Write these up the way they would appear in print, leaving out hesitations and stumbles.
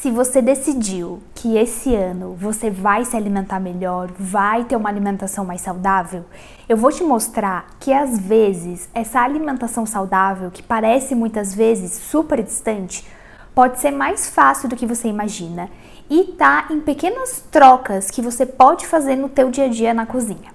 Se você decidiu que esse ano você vai se alimentar melhor, vai ter uma alimentação mais saudável, eu vou te mostrar que às vezes essa alimentação saudável, que parece muitas vezes super distante, pode ser mais fácil do que você imagina e tá em pequenas trocas que você pode fazer no teu dia a dia na cozinha.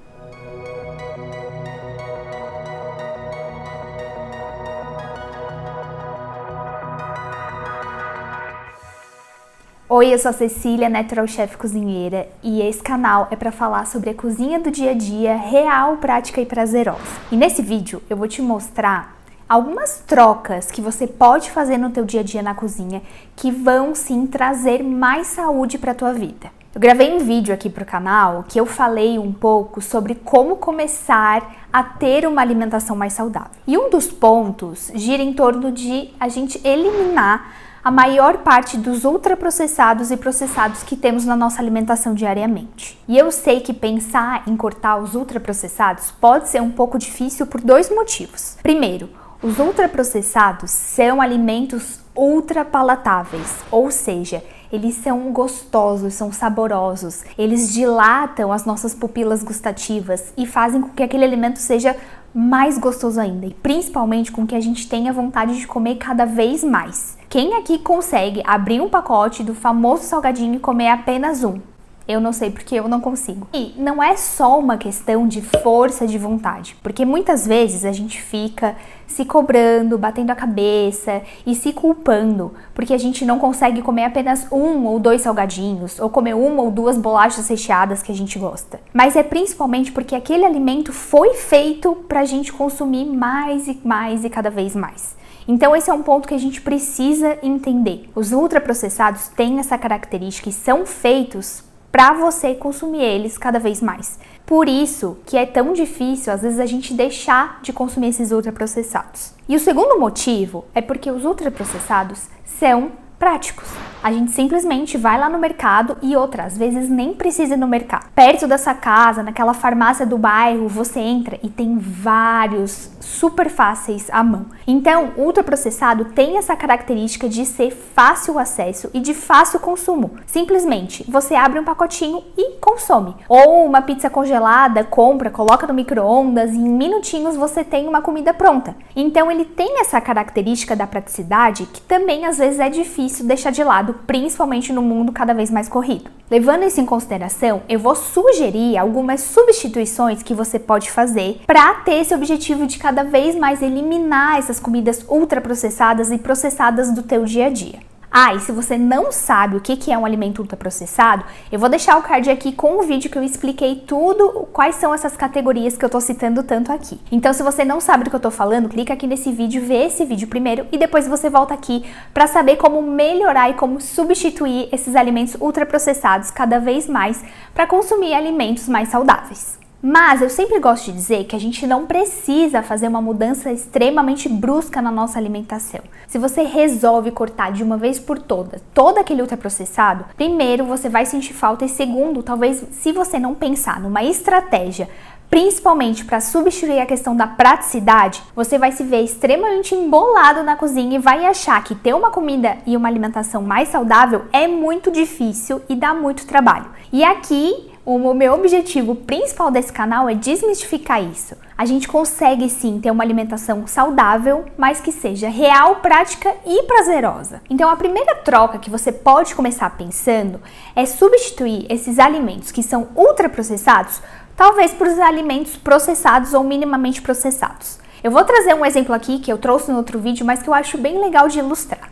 Oi, eu sou a Cecília, Natural Chef Cozinheira, e esse canal é para falar sobre a cozinha do dia a dia, real, prática e prazerosa. E nesse vídeo eu vou te mostrar algumas trocas que você pode fazer no teu dia a dia na cozinha que vão sim trazer mais saúde para a tua vida. Eu gravei um vídeo aqui pro canal que eu falei um pouco sobre como começar a ter uma alimentação mais saudável. E um dos pontos gira em torno de a gente eliminar a maior parte dos ultraprocessados e processados que temos na nossa alimentação diariamente. E eu sei que pensar em cortar os ultraprocessados pode ser um pouco difícil por dois motivos. Primeiro, os ultraprocessados são alimentos ultrapalatáveis, ou seja, eles são gostosos, são saborosos, eles dilatam as nossas pupilas gustativas e fazem com que aquele alimento seja mais gostoso ainda, e principalmente com que a gente tenha vontade de comer cada vez mais. Quem aqui consegue abrir um pacote do famoso salgadinho e comer apenas um? Eu não sei porque eu não consigo. E não é só uma questão de força de vontade, porque muitas vezes a gente fica se cobrando, batendo a cabeça e se culpando, porque a gente não consegue comer apenas um ou dois salgadinhos, ou comer uma ou duas bolachas recheadas que a gente gosta. Mas é principalmente porque aquele alimento foi feito pra gente consumir mais e mais e cada vez mais. Então esse é um ponto que a gente precisa entender. Os ultraprocessados têm essa característica e são feitos para você consumir eles cada vez mais. Por isso que é tão difícil, às vezes, a gente deixar de consumir esses ultraprocessados. E o segundo motivo é porque os ultraprocessados são práticos. A gente simplesmente vai lá no mercado e outras vezes nem precisa ir no mercado. Perto da sua casa, naquela farmácia do bairro, você entra e tem vários super fáceis à mão. Então, o ultraprocessado tem essa característica de ser fácil acesso e de fácil consumo. Simplesmente, você abre um pacotinho e consome. Ou uma pizza congelada, compra, coloca no micro-ondas e em minutinhos você tem uma comida pronta. Então, ele tem essa característica da praticidade que também às vezes é difícil deixar de lado, principalmente no mundo cada vez mais corrido. Levando isso em consideração, eu vou sugerir algumas substituições que você pode fazer para ter esse objetivo de cada vez mais eliminar essas comidas ultraprocessadas e processadas do teu dia a dia. Ah, e se você não sabe o que é um alimento ultraprocessado, eu vou deixar o card aqui com o vídeo que eu expliquei tudo, quais são essas categorias que eu tô citando tanto aqui. Então, se você não sabe do que eu tô falando, clica aqui nesse vídeo, vê esse vídeo primeiro e depois você volta aqui para saber como melhorar e como substituir esses alimentos ultraprocessados cada vez mais para consumir alimentos mais saudáveis. Mas eu sempre gosto de dizer que a gente não precisa fazer uma mudança extremamente brusca na nossa alimentação. Se você resolve cortar de uma vez por todas todo aquele ultraprocessado, primeiro você vai sentir falta e segundo, talvez se você não pensar numa estratégia principalmente para substituir a questão da praticidade, você vai se ver extremamente embolado na cozinha e vai achar que ter uma comida e uma alimentação mais saudável é muito difícil e dá muito trabalho. E aqui, o meu objetivo principal desse canal é desmistificar isso. A gente consegue sim ter uma alimentação saudável, mas que seja real, prática e prazerosa. Então a primeira troca que você pode começar pensando é substituir esses alimentos que são ultraprocessados, talvez por alimentos processados ou minimamente processados. Eu vou trazer um exemplo aqui que eu trouxe no outro vídeo, mas que eu acho bem legal de ilustrar.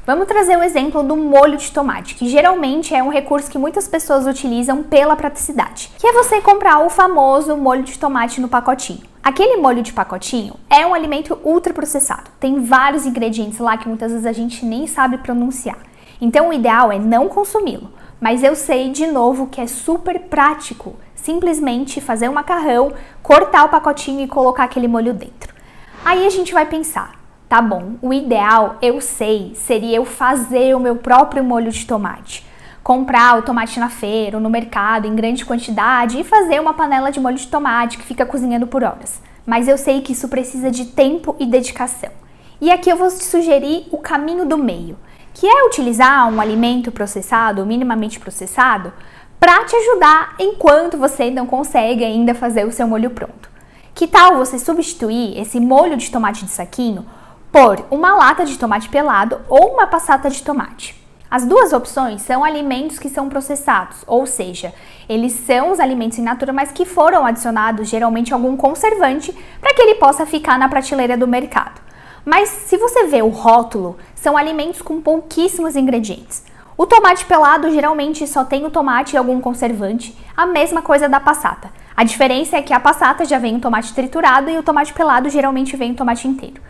Vamos trazer o exemplo do molho de tomate, que geralmente é um recurso que muitas pessoas utilizam pela praticidade, que é você comprar o famoso molho de tomate no pacotinho. Aquele molho de pacotinho é um alimento ultraprocessado, tem vários ingredientes lá que muitas vezes a gente nem sabe pronunciar. Então o ideal é não consumi-lo, mas eu sei de novo que é super prático, simplesmente fazer um macarrão, cortar o pacotinho e colocar aquele molho dentro. Aí a gente vai pensar, tá bom, o ideal, eu sei, seria eu fazer o meu próprio molho de tomate. Comprar o tomate na feira ou no mercado em grande quantidade e fazer uma panela de molho de tomate que fica cozinhando por horas. Mas eu sei que isso precisa de tempo e dedicação. E aqui eu vou te sugerir o caminho do meio, que é utilizar um alimento processado ou minimamente processado para te ajudar enquanto você não consegue ainda fazer o seu molho pronto. Que tal você substituir esse molho de tomate de saquinho por uma lata de tomate pelado ou uma passata de tomate? As duas opções são alimentos que são processados, ou seja, eles são os alimentos in natura, mas que foram adicionados geralmente algum conservante para que ele possa ficar na prateleira do mercado. Mas se você vê o rótulo, são alimentos com pouquíssimos ingredientes. O tomate pelado geralmente só tem o tomate e algum conservante, a mesma coisa da passata. A diferença é que a passata já vem o tomate triturado e o tomate pelado geralmente vem o tomate inteiro.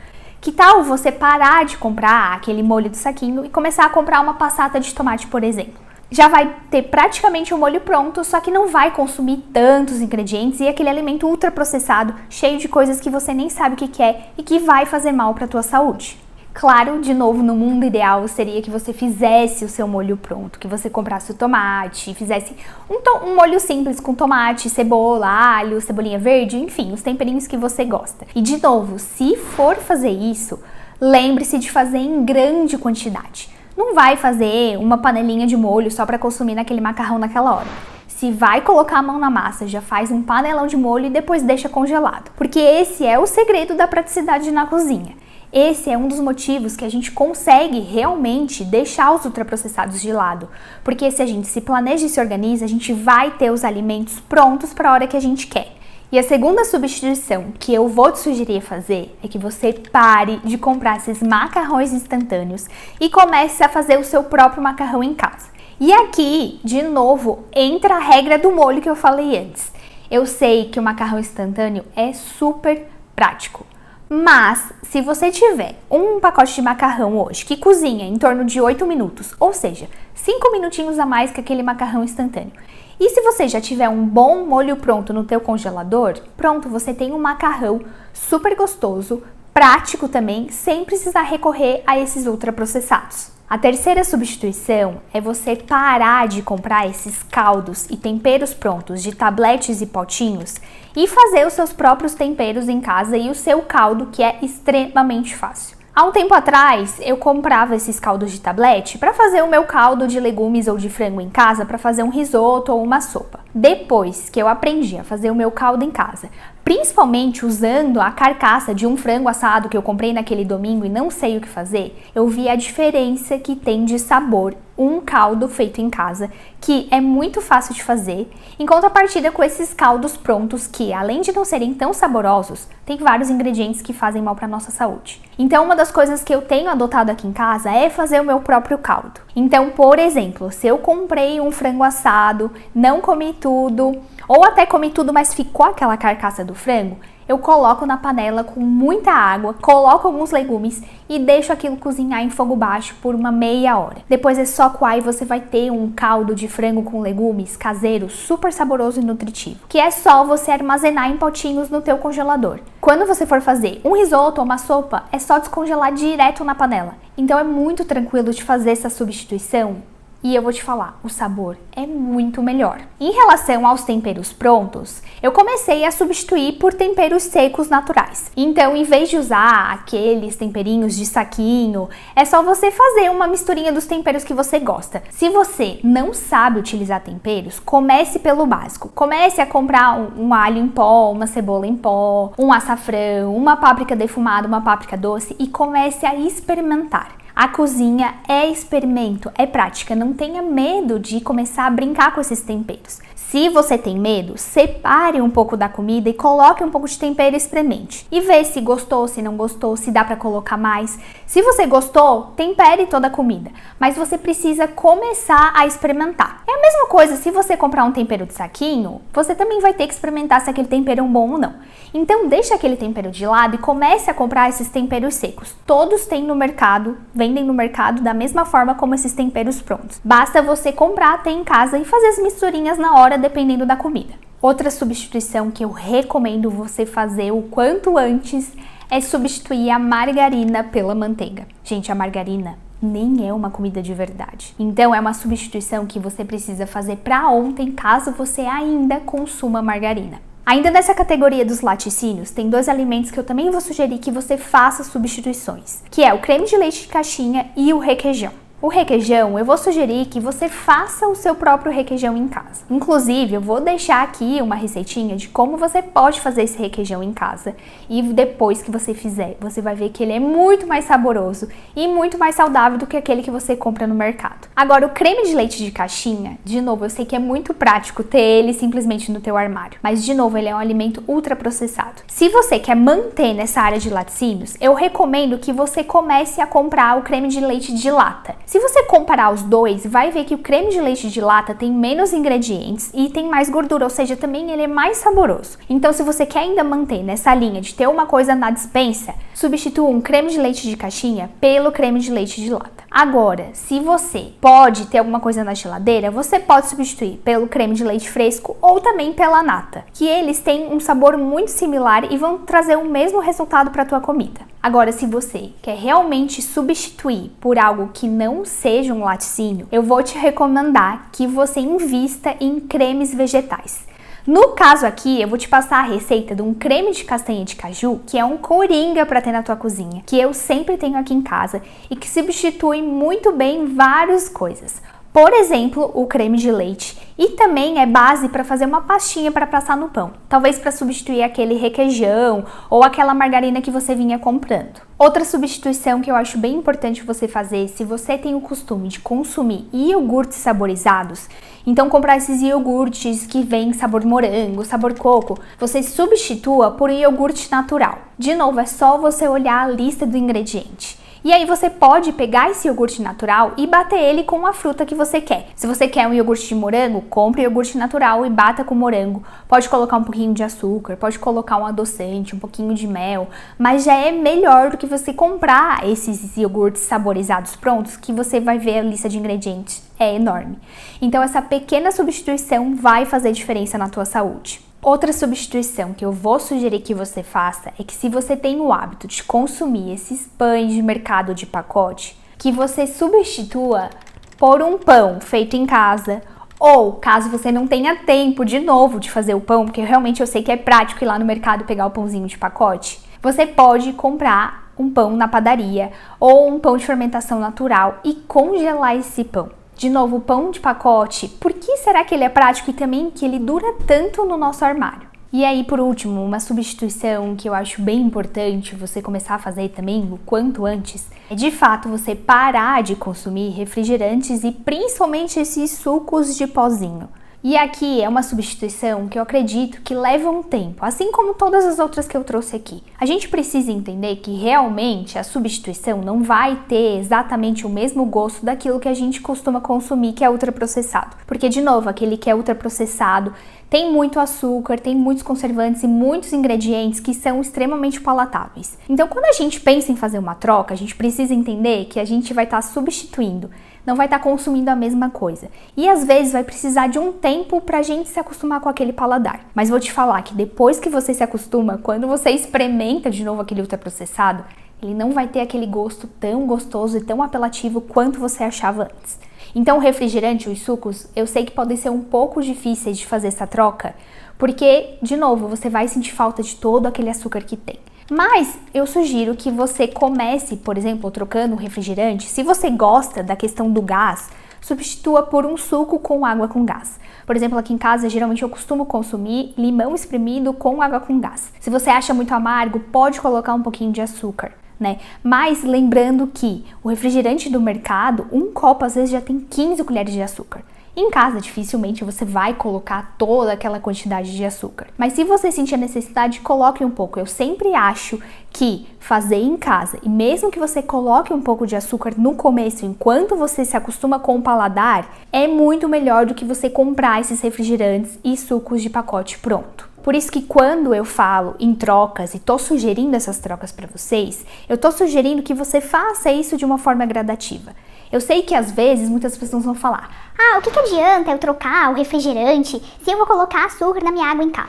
Que tal você parar de comprar aquele molho de saquinho e começar a comprar uma passata de tomate, por exemplo? Já vai ter praticamente o molho pronto, só que não vai consumir tantos ingredientes e aquele alimento ultraprocessado, cheio de coisas que você nem sabe o que é e que vai fazer mal para a tua saúde. Claro, de novo, no mundo ideal seria que você fizesse o seu molho pronto, que você comprasse o tomate, fizesse um molho simples com tomate, cebola, alho, cebolinha verde, enfim, os temperinhos que você gosta. E de novo, se for fazer isso, lembre-se de fazer em grande quantidade. Não vai fazer uma panelinha de molho só para consumir naquele macarrão naquela hora. Se vai colocar a mão na massa, já faz um panelão de molho e depois deixa congelado. Porque esse é o segredo da praticidade na cozinha. Esse é um dos motivos que a gente consegue realmente deixar os ultraprocessados de lado. Porque se a gente se planeja e se organiza, a gente vai ter os alimentos prontos para a hora que a gente quer. E a segunda substituição que eu vou te sugerir fazer é que você pare de comprar esses macarrões instantâneos e comece a fazer o seu próprio macarrão em casa. E aqui, de novo, entra a regra do molho que eu falei antes. Eu sei que o macarrão instantâneo é super prático. Mas, se você tiver um pacote de macarrão hoje que cozinha em torno de 8 minutos, ou seja, 5 minutinhos a mais que aquele macarrão instantâneo, e se você já tiver um bom molho pronto no teu congelador, pronto, você tem um macarrão super gostoso, prático também, sem precisar recorrer a esses ultraprocessados. A terceira substituição é você parar de comprar esses caldos e temperos prontos de tabletes e potinhos e fazer os seus próprios temperos em casa e o seu caldo, que é extremamente fácil. Há um tempo atrás, eu comprava esses caldos de tablete para fazer o meu caldo de legumes ou de frango em casa, para fazer um risoto ou uma sopa. Depois que eu aprendi a fazer o meu caldo em casa, principalmente usando a carcaça de um frango assado que eu comprei naquele domingo e não sei o que fazer, eu vi a diferença que tem de sabor um caldo feito em casa, que é muito fácil de fazer, em contrapartida com esses caldos prontos que, além de não serem tão saborosos, tem vários ingredientes que fazem mal para nossa saúde. Então, uma das coisas que eu tenho adotado aqui em casa é fazer o meu próprio caldo. Então, por exemplo, se eu comprei um frango assado, não comi tudo, ou até comi tudo, mas ficou aquela carcaça do frango, eu coloco na panela com muita água, coloco alguns legumes e deixo aquilo cozinhar em fogo baixo por uma meia hora. Depois é só coar e você vai ter um caldo de frango com legumes caseiro super saboroso e nutritivo, que é só você armazenar em potinhos no teu congelador. Quando você for fazer um risoto ou uma sopa, é só descongelar direto na panela. Então é muito tranquilo de fazer essa substituição. E eu vou te falar, o sabor é muito melhor. Em relação aos temperos prontos, eu comecei a substituir por temperos secos naturais. Então, em vez de usar aqueles temperinhos de saquinho, é só você fazer uma misturinha dos temperos que você gosta. Se você não sabe utilizar temperos, comece pelo básico. Comece a comprar um alho em pó, uma cebola em pó, um açafrão, uma páprica defumada, uma páprica doce e comece a experimentar. A cozinha é experimento, é prática, não tenha medo de começar a brincar com esses temperos. Se você tem medo, separe um pouco da comida e coloque um pouco de tempero e experimente. E vê se gostou, se não gostou, se dá para colocar mais. Se você gostou, tempere toda a comida, mas você precisa começar a experimentar. É a mesma coisa, se você comprar um tempero de saquinho, você também vai ter que experimentar se aquele tempero é bom ou não. Então deixa aquele tempero de lado e comece a comprar esses temperos secos. Todos têm no mercado, vendem no mercado da mesma forma como esses temperos prontos. Basta você comprar, ter em casa e fazer as misturinhas na hora, dependendo da comida. Outra substituição que eu recomendo você fazer o quanto antes é substituir a margarina pela manteiga. Gente, a margarina nem é uma comida de verdade. Então é uma substituição que você precisa fazer para ontem, caso você ainda consuma margarina. Ainda nessa categoria dos laticínios, tem dois alimentos que eu também vou sugerir que você faça substituições, que é o creme de leite de caixinha e o requeijão. O requeijão, eu vou sugerir que você faça o seu próprio requeijão em casa. Inclusive, eu vou deixar aqui uma receitinha de como você pode fazer esse requeijão em casa. E depois que você fizer, você vai ver que ele é muito mais saboroso e muito mais saudável do que aquele que você compra no mercado. Agora, o creme de leite de caixinha, de novo, eu sei que é muito prático ter ele simplesmente no teu armário. Mas, de novo, ele é um alimento ultraprocessado. Se você quer manter nessa área de laticínios, eu recomendo que você comece a comprar o creme de leite de lata. Se você comparar os dois, vai ver que o creme de leite de lata tem menos ingredientes e tem mais gordura, ou seja, também ele é mais saboroso. Então, se você quer ainda manter nessa linha de ter uma coisa na despensa, substitua um creme de leite de caixinha pelo creme de leite de lata. Agora, se você pode ter alguma coisa na geladeira, você pode substituir pelo creme de leite fresco ou também pela nata, que eles têm um sabor muito similar e vão trazer o mesmo resultado para a tua comida. Agora, se você quer realmente substituir por algo que não seja um laticínio, eu vou te recomendar que você invista em cremes vegetais. No caso aqui, eu vou te passar a receita de um creme de castanha de caju, que é um coringa para ter na tua cozinha, que eu sempre tenho aqui em casa e que substitui muito bem várias coisas. Por exemplo, o creme de leite, e também é base para fazer uma pastinha para passar no pão, talvez para substituir aquele requeijão ou aquela margarina que você vinha comprando. Outra substituição que eu acho bem importante você fazer, se você tem o costume de consumir iogurtes saborizados, então comprar esses iogurtes que vêm sabor morango, sabor coco, você substitua por iogurte natural. De novo, é só você olhar a lista do ingrediente. E aí você pode pegar esse iogurte natural e bater ele com a fruta que você quer. Se você quer um iogurte de morango, compre iogurte natural e bata com morango. Pode colocar um pouquinho de açúcar, pode colocar um adoçante, um pouquinho de mel, mas já é melhor do que você comprar esses iogurtes saborizados prontos, que você vai ver a lista de ingredientes. É enorme. Então essa pequena substituição vai fazer diferença na tua saúde. Outra substituição que eu vou sugerir que você faça é que, se você tem o hábito de consumir esses pães de mercado de pacote, que você substitua por um pão feito em casa, ou caso você não tenha tempo de novo de fazer o pão, porque realmente eu sei que é prático ir lá no mercado pegar o pãozinho de pacote, você pode comprar um pão na padaria ou um pão de fermentação natural e congelar esse pão. De novo, o pão de pacote, por que será que ele é prático e também que ele dura tanto no nosso armário? E aí, por último, uma substituição que eu acho bem importante você começar a fazer também o quanto antes, é de fato você parar de consumir refrigerantes e principalmente esses sucos de pozinho. E aqui é uma substituição que eu acredito que leva um tempo, assim como todas as outras que eu trouxe aqui. A gente precisa entender que realmente a substituição não vai ter exatamente o mesmo gosto daquilo que a gente costuma consumir, que é ultraprocessado. Porque, de novo, aquele que é ultraprocessado tem muito açúcar, tem muitos conservantes e muitos ingredientes que são extremamente palatáveis. Então, quando a gente pensa em fazer uma troca, a gente precisa entender que a gente vai estar substituindo, não vai estar consumindo a mesma coisa. E às vezes vai precisar de um tempo pra gente se acostumar com aquele paladar. Mas vou te falar que depois que você se acostuma, quando você experimenta de novo aquele ultraprocessado, ele não vai ter aquele gosto tão gostoso e tão apelativo quanto você achava antes. Então o refrigerante e os sucos, eu sei que podem ser um pouco difíceis de fazer essa troca, porque, de novo, você vai sentir falta de todo aquele açúcar que tem. Mas eu sugiro que você comece, por exemplo, trocando o refrigerante. Se você gosta da questão do gás, substitua por um suco com água com gás. Por exemplo, aqui em casa, geralmente eu costumo consumir limão espremido com água com gás. Se você acha muito amargo, pode colocar um pouquinho de açúcar, né? Mas lembrando que o refrigerante do mercado, um copo às vezes já tem 15 colheres de açúcar. Em casa, dificilmente você vai colocar toda aquela quantidade de açúcar. Mas se você sentir a necessidade, coloque um pouco. Eu sempre acho que fazer em casa, e mesmo que você coloque um pouco de açúcar no começo, enquanto você se acostuma com o paladar, é muito melhor do que você comprar esses refrigerantes e sucos de pacote pronto. Por isso que quando eu falo em trocas e tô sugerindo essas trocas para vocês, eu tô sugerindo que você faça isso de uma forma gradativa. Eu sei que às vezes muitas pessoas vão falar: o que adianta eu trocar o refrigerante se eu vou colocar açúcar na minha água em casa?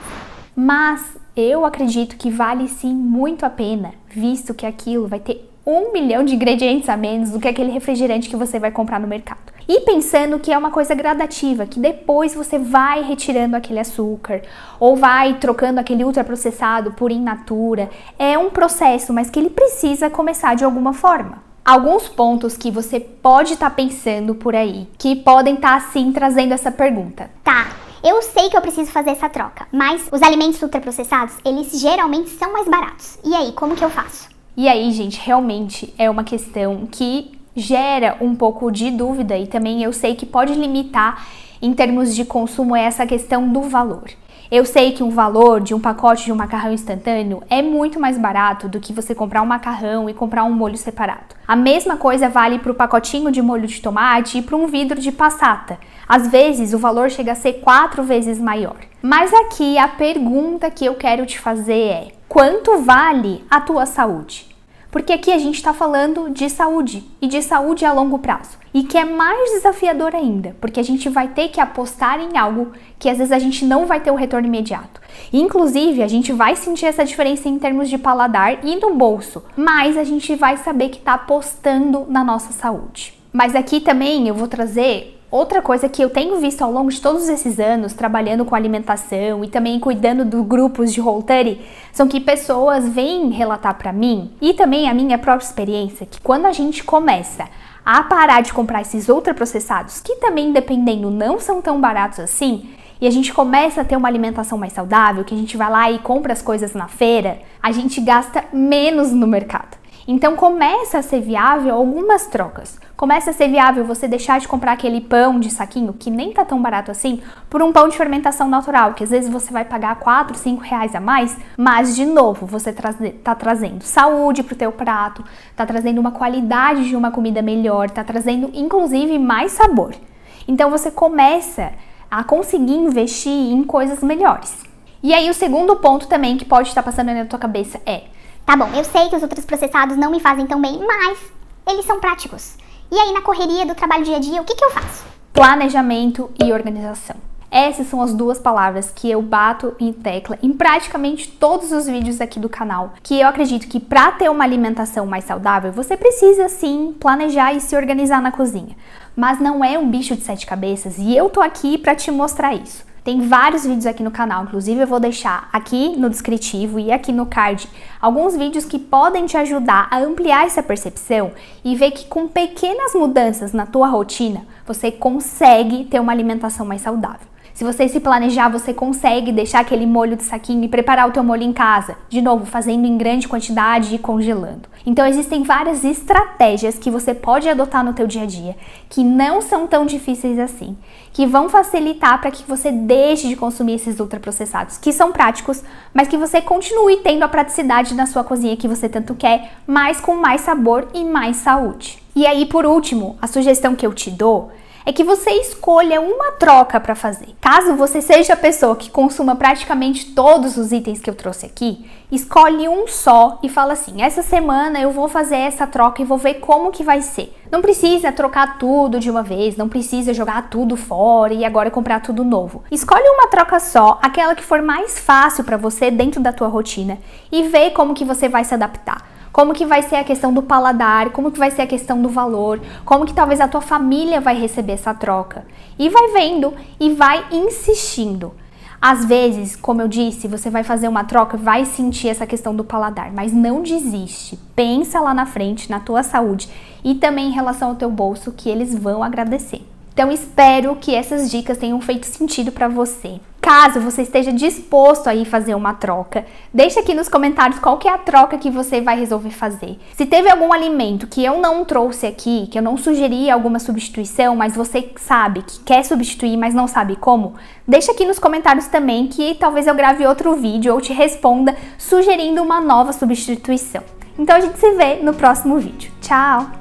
Mas eu acredito que vale sim muito a pena, visto que aquilo vai ter 1 milhão de ingredientes a menos do que aquele refrigerante que você vai comprar no mercado. E pensando que é uma coisa gradativa, que depois você vai retirando aquele açúcar ou vai trocando aquele ultraprocessado por in natura, é um processo, mas que ele precisa começar de alguma forma. alguns pontos que você pode estar pensando por aí, que podem estar assim trazendo essa pergunta. Tá, eu sei que eu preciso fazer essa troca, mas os alimentos ultraprocessados, eles geralmente são mais baratos. E aí, como que eu faço? E aí, gente, realmente é uma questão que gera um pouco de dúvida e também eu sei que pode limitar em termos de consumo essa questão do valor. Eu sei que o valor de um pacote de um macarrão instantâneo é muito mais barato do que você comprar um macarrão e comprar um molho separado. A mesma coisa vale para o pacotinho de molho de tomate e para um vidro de passata. Às vezes o valor chega a ser 4 vezes maior. Mas aqui a pergunta que eu quero te fazer é: quanto vale a tua saúde? Porque aqui a gente está falando de saúde e de saúde a longo prazo. E que é mais desafiador ainda, porque a gente vai ter que apostar em algo que às vezes a gente não vai ter o retorno imediato. Inclusive, a gente vai sentir essa diferença em termos de paladar e no bolso, mas a gente vai saber que está apostando na nossa saúde. Mas aqui também eu vou trazer outra coisa que eu tenho visto ao longo de todos esses anos, trabalhando com alimentação e também cuidando dos grupos de Whole30, são que pessoas vêm relatar para mim, e também a minha própria experiência, que quando a gente começa a parar de comprar esses ultraprocessados, que também, dependendo, não são tão baratos assim, e a gente começa a ter uma alimentação mais saudável, que a gente vai lá e compra as coisas na feira, a gente gasta menos no mercado. Então começa a ser viável algumas trocas. Começa a ser viável você deixar de comprar aquele pão de saquinho, que nem tá tão barato assim, por um pão de fermentação natural, que às vezes você vai pagar 4, 5 reais a mais, mas de novo, você tá trazendo saúde pro teu prato, tá trazendo uma qualidade de uma comida melhor, tá trazendo inclusive mais sabor. Então você começa a conseguir investir em coisas melhores. E aí o segundo ponto também que pode estar passando na tua cabeça é: tá bom, eu sei que os ultraprocessados não me fazem tão bem, mas eles são práticos. E aí, na correria do trabalho dia a dia, o que eu faço? Planejamento e organização. Essas são as duas palavras que eu bato em tecla em praticamente todos os vídeos aqui do canal, que eu acredito que para ter uma alimentação mais saudável, você precisa sim planejar e se organizar na cozinha. Mas não é um bicho de 7 cabeças e eu tô aqui para te mostrar isso. Tem vários vídeos aqui no canal, inclusive eu vou deixar aqui no descritivo e aqui no card alguns vídeos que podem te ajudar a ampliar essa percepção e ver que com pequenas mudanças na tua rotina, você consegue ter uma alimentação mais saudável. Se você se planejar, você consegue deixar aquele molho de saquinho e preparar o teu molho em casa, de novo, fazendo em grande quantidade e congelando. Então existem várias estratégias que você pode adotar no teu dia a dia, que não são tão difíceis assim, que vão facilitar para que você deixe de consumir esses ultraprocessados, que são práticos, mas que você continue tendo a praticidade na sua cozinha que você tanto quer, mas com mais sabor e mais saúde. E aí, por último, a sugestão que eu te dou é que você escolha uma troca para fazer. Caso você seja a pessoa que consuma praticamente todos os itens que eu trouxe aqui, escolhe um só e fala assim: essa semana eu vou fazer essa troca e vou ver como que vai ser. Não precisa trocar tudo de uma vez, não precisa jogar tudo fora e agora comprar tudo novo. Escolhe uma troca só, aquela que for mais fácil para você dentro da tua rotina e vê como que você vai se adaptar. Como que vai ser a questão do paladar, como que vai ser a questão do valor, como que talvez a tua família vai receber essa troca. E vai vendo e vai insistindo. Às vezes, como eu disse, você vai fazer uma troca e vai sentir essa questão do paladar, mas não desiste. Pensa lá na frente, na tua saúde e também em relação ao teu bolso, que eles vão agradecer. Então espero que essas dicas tenham feito sentido para você. Caso você esteja disposto a ir fazer uma troca, deixa aqui nos comentários qual que é a troca que você vai resolver fazer. Se teve algum alimento que eu não trouxe aqui, que eu não sugeri alguma substituição, mas você sabe que quer substituir, mas não sabe como, deixa aqui nos comentários também que talvez eu grave outro vídeo ou te responda sugerindo uma nova substituição. Então a gente se vê no próximo vídeo. Tchau!